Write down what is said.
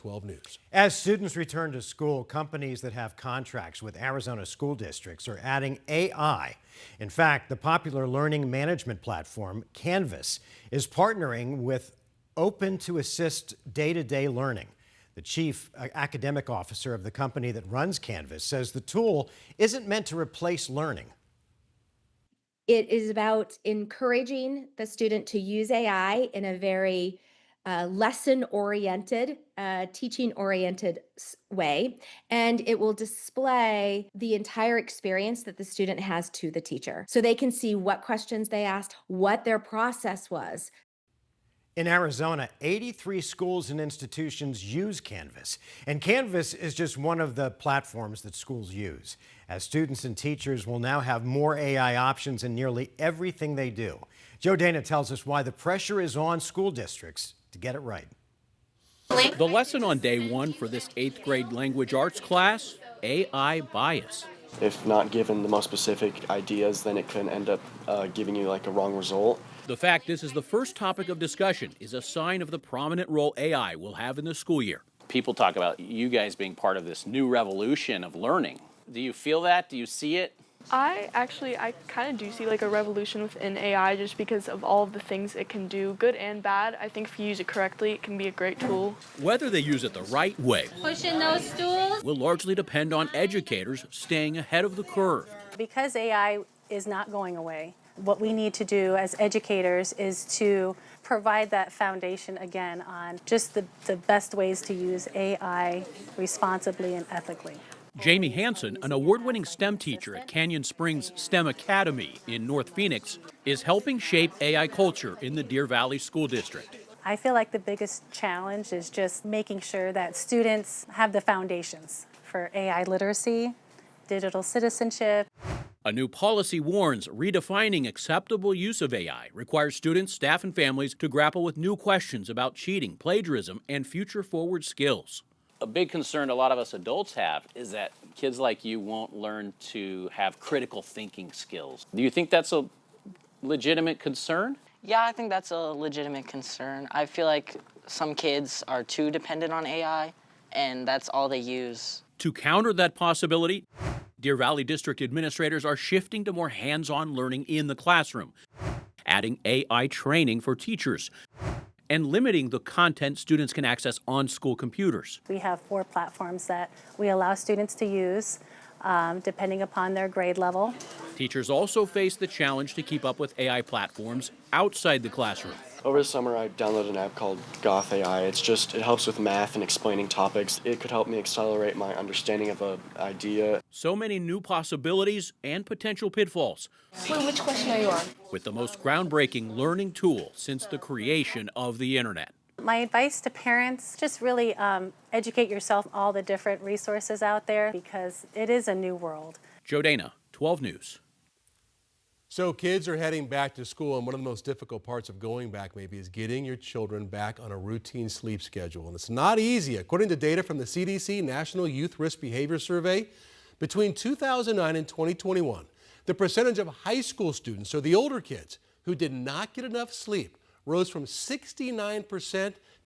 12 News. As students return to school, companies that have contracts with Arizona school districts are adding AI. In fact, the popular learning management platform, Canvas, is partnering with Open to assist day-to-day learning. The chief academic officer of the company that runs Canvas says the tool isn't meant to replace learning. It is about encouraging the student to use AI in a very lesson-oriented, teaching-oriented way, and it will display the entire experience that the student has to the teacher. So they can see what questions they asked, what their process was. In Arizona, 83 schools and institutions use Canvas, and Canvas is just one of the platforms that schools use, as students and teachers will now have more AI options in nearly everything they do. Joe Dana tells us why the pressure is on school districts to get it right. The lesson on day one for this 8th grade language arts class, AI bias. If not given the most specific ideas, then it can end up giving you like a wrong result. The fact this is the first topic of discussion is a sign of the prominent role AI will have in the school year. People talk about you guys being part of this new revolution of learning. Do you feel that? Do you see it? I kind of do see like a revolution within AI just because of all of the things it can do, good and bad. I think if you use it correctly, it can be a great tool. Whether they use it the right way pushing those stools will largely depend on educators staying ahead of the curve. Because AI is not going away, what we need to do as educators is to provide that foundation again on just the best ways to use AI responsibly and ethically. Jamie Hansen, an award-winning STEM teacher at Canyon Springs STEM Academy in North Phoenix, is helping shape AI culture in the Deer Valley School District. I feel like the biggest challenge is just making sure that students have the foundations for AI literacy, digital citizenship. A new policy warns redefining acceptable use of AI requires students, staff, and families to grapple with new questions about cheating, plagiarism, and future-forward skills. A big concern a lot of us adults have is that kids like you won't learn to have critical thinking skills. Do you think that's a legitimate concern? Yeah, I think that's a legitimate concern. I feel like some kids are too dependent on AI, and that's all they use. To counter that possibility, Deer Valley District administrators are shifting to more hands-on learning in the classroom, adding AI training for teachers, and limiting the content students can access on school computers. We have 4 platforms that we allow students to use depending upon their grade level. Teachers also face the challenge to keep up with AI platforms outside the classroom. Over the summer, I downloaded an app called Goth AI. It helps with math and explaining topics. It could help me accelerate my understanding of an idea. So many new possibilities and potential pitfalls. Wait, which question are you on? With the most groundbreaking learning tool since the creation of the internet. My advice to parents, just really educate yourself on all the different resources out there because it is a new world. Joe Dana, 12 News. So kids are heading back to school, and one of the most difficult parts of going back maybe is getting your children back on a routine sleep schedule. And it's not easy. According to data from the CDC National Youth Risk Behavior Survey, between 2009 and 2021, the percentage of high school students, so the older kids, who did not get enough sleep rose from 69%